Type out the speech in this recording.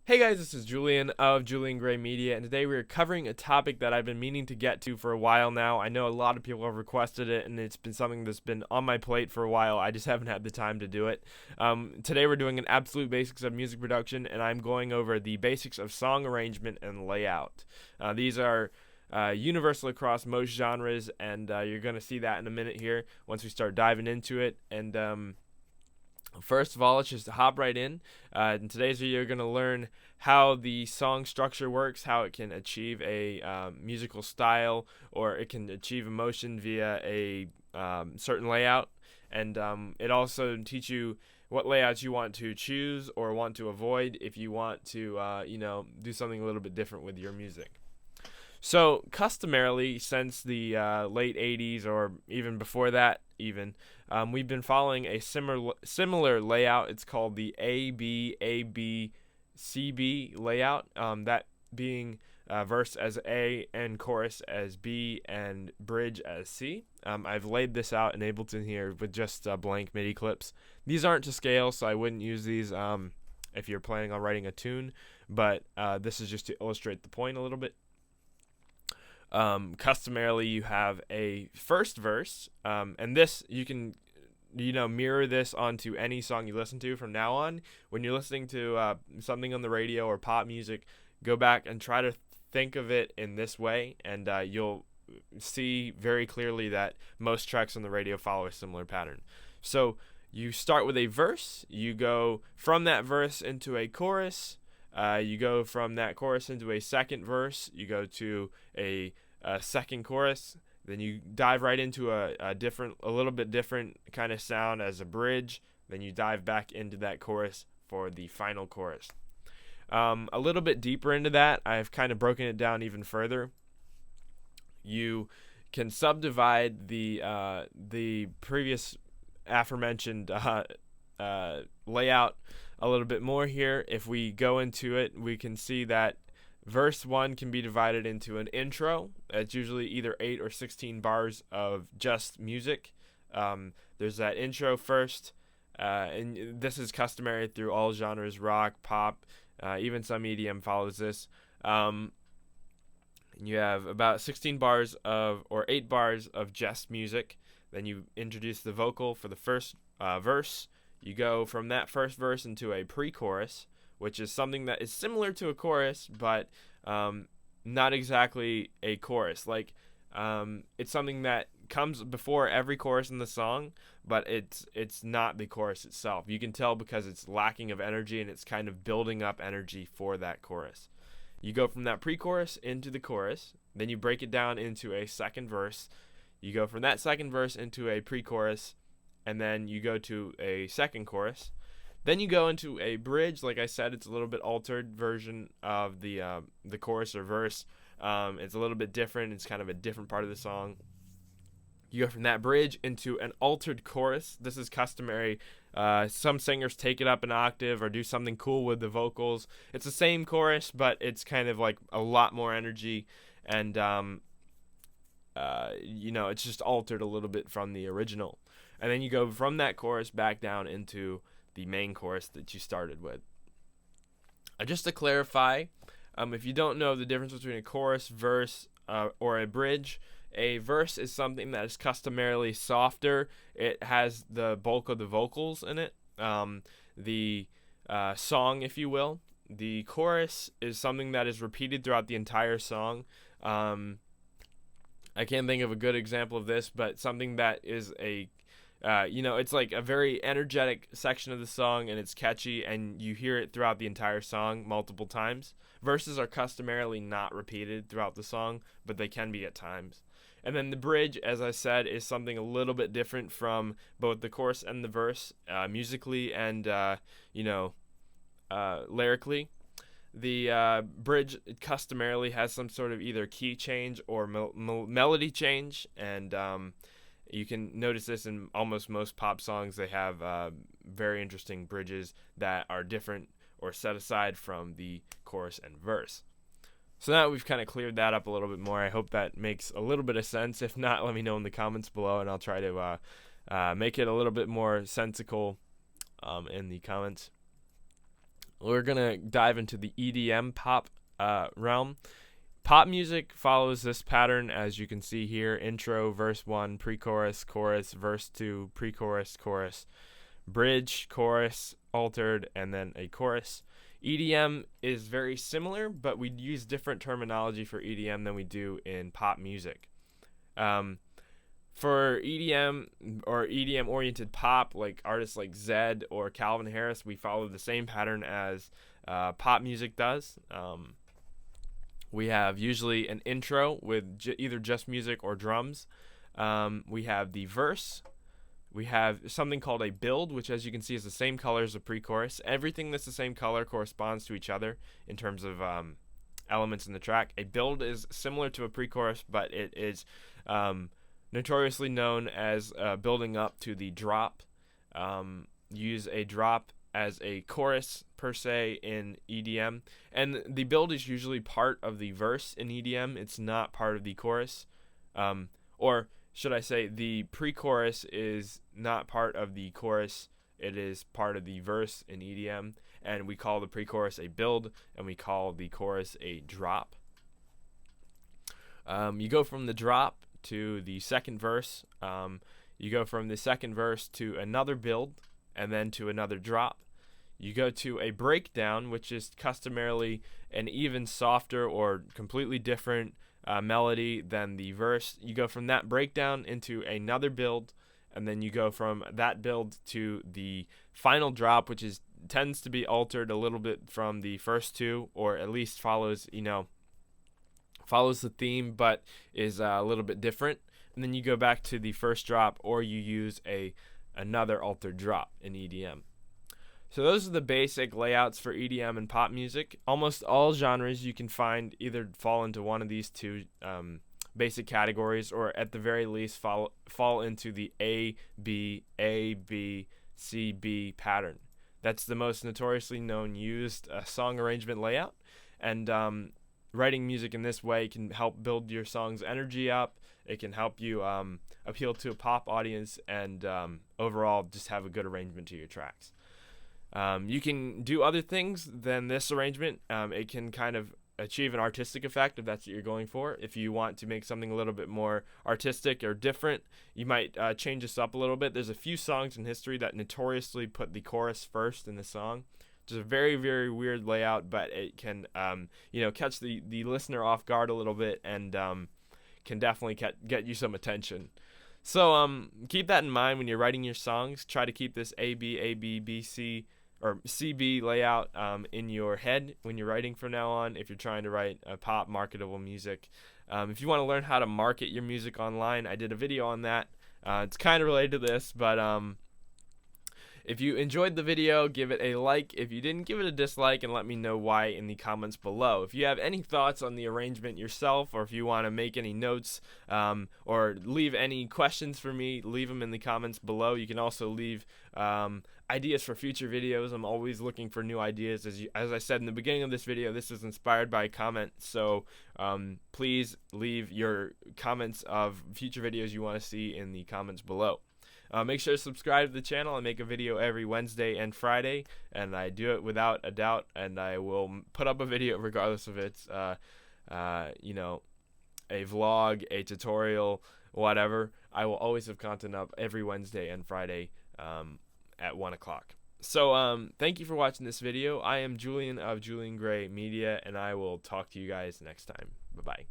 Hey guys, this is Julian of Julian Gray Media, and today we're covering a topic that I've been meaning to get to for a while now. I know a lot of people have requested it, and it's been something that's been on my plate for a while. I just haven't had the time to do it. Today we're doing an absolute basics of music production, and I'm going over the basics of song arrangement and layout. These are universal across most genres, and you're going to see that in a minute here once we start diving into it. And first of all, let's just hop right in. In today's video, you're going to learn how the song structure works, how it can achieve a musical style, or it can achieve emotion via a certain layout. And it also teach you what layouts you want to choose or want to avoid if you want to, do something a little bit different with your music. So, customarily, since the late 80s or even before that, we've been following a similar layout. It's called the ABABCB layout, that being verse as A and chorus as B and bridge as C. I've laid this out in Ableton here with just blank MIDI clips. These aren't to scale, so I wouldn't use these if you're planning on writing a tune, but this is just to illustrate the point a little bit. Customarily, you have a first verse, and this you can mirror this onto any song you listen to from now on. When you're listening to something on the radio or pop music, go back and try to think of it in this way, and you'll see very clearly that most tracks on the radio follow a similar pattern. So you start with a verse, you go from that verse into a chorus, you go from that chorus into a second verse, you go to a second chorus, then you dive right into a little bit different kind of sound as a bridge, then you dive back into that chorus for the final chorus. A little bit deeper into that, I've kind of broken it down even further. You can subdivide the previous aforementioned layout a little bit more here. If we go into it, we can see that verse 1 can be divided into an intro. It's usually either 8 or 16 bars of just music. There's that intro first, and this is customary through all genres: rock, pop, even some EDM follows this. And you have about 16 bars or 8 bars of just music. Then you introduce the vocal for the first verse. You go from that first verse into a pre-chorus, which is something that is similar to a chorus, but not exactly a chorus. It's something that comes before every chorus in the song, but it's not the chorus itself. You can tell because it's lacking of energy, and it's kind of building up energy for that chorus. You go from that pre-chorus into the chorus, then you break it down into a second verse. You go from that second verse into a pre-chorus, and then you go to a second chorus. Then you go into a bridge. Like I said, it's a little bit altered version of the chorus or verse. It's a little bit different. It's kind of a different part of the song. You go from that bridge into an altered chorus. This is customary. Some singers take it up an octave or do something cool with the vocals. It's the same chorus, but it's kind of like a lot more energy, and it's just altered a little bit from the original. And then you go from that chorus back down into the main chorus that you started with. Just to clarify, if you don't know the difference between a chorus, verse, or a bridge, a verse is something that is customarily softer. It has the bulk of the vocals in it, the song, if you will. The chorus is something that is repeated throughout the entire song. I can't think of a good example of this, but something that is it's like a very energetic section of the song, and it's catchy, and you hear it throughout the entire song multiple times. Verses are customarily not repeated throughout the song, but they can be at times. And then the bridge, as I said, is something a little bit different from both the chorus and the verse, musically and lyrically. The bridge customarily has some sort of either key change or melody change, and you can notice this in almost most pop songs. They have very interesting bridges that are different or set aside from the chorus and verse. So now we've kind of cleared that up a little bit more. I hope that makes a little bit of sense. If not, let me know in the comments below, and I'll try to make it a little bit more sensical in the comments. we're gonna dive into the EDM pop realm. Pop music follows this pattern, as you can see here: intro, verse 1, pre-chorus, chorus, verse 2, pre-chorus, chorus, bridge, chorus, altered, and then a chorus. EDM is very similar, but we use different terminology for EDM than we do in pop music. For EDM or EDM-oriented pop, like artists like Zedd or Calvin Harris, we follow the same pattern as pop music does. We have usually an intro with either just music or drums. We have the verse. We have something called a build, which, as you can see, is the same color as the pre-chorus. Everything that's the same color corresponds to each other in terms of elements in the track. A build is similar to a pre-chorus, but it is notoriously known as building up to the drop. Use a drop as a chorus per se in EDM, and the build is usually part of the verse in EDM. It's not part of the chorus, or should I say the pre-chorus is not part of the chorus. It is part of the verse in EDM, and we call the pre-chorus a build, and we call the chorus a drop. You go from the drop to the second verse. You go from the second verse to another build, and then to another drop. You go to a breakdown, which is customarily an even softer or completely different melody than the verse. You go from that breakdown into another build, and then you go from that build to the final drop, which tends to be altered a little bit from the first two, or at least follows the theme, but is a little bit different. And then you go back to the first drop, or you use another altered drop in EDM. So those are the basic layouts for EDM and pop music. Almost all genres you can find either fall into one of these two basic categories, or at the very least fall into the A, B, C, B pattern. That's the most notoriously known used song arrangement layout. And writing music in this way can help build your song's energy up. It can help you appeal to a pop audience, and overall just have a good arrangement to your tracks. You can do other things than this arrangement. It can kind of achieve an artistic effect if that's what you're going for. If you want to make something a little bit more artistic or different, you might change this up a little bit. There's a few songs in history that notoriously put the chorus first in the song. It's a very, very weird layout, but it can catch the listener off guard a little bit, and can definitely get you some attention. So keep that in mind when you're writing your songs. Try to keep this A, B, B, C, or CB layout in your head when you're writing from now on, if you're trying to write pop marketable music. If you want to learn how to market your music online, I did a video on that. It's kind of related to this, but if you enjoyed the video, give it a like. If you didn't, give it a dislike, and let me know why in the comments below. If you have any thoughts on the arrangement yourself, or if you want to make any notes or leave any questions for me, leave them in the comments below. You can also leave ideas for future videos. I'm always looking for new ideas. As I said in the beginning of this video, this is inspired by a comment, so please leave your comments of future videos you want to see in the comments below. Make sure to subscribe to the channel. I make a video every Wednesday and Friday, and I do it without a doubt, and I will put up a video regardless if it's a vlog, a tutorial, whatever. I will always have content up every Wednesday and Friday at 1 o'clock. So thank you for watching this video. I am Julian of Julian Gray Media, and I will talk to you guys next time. Bye-bye.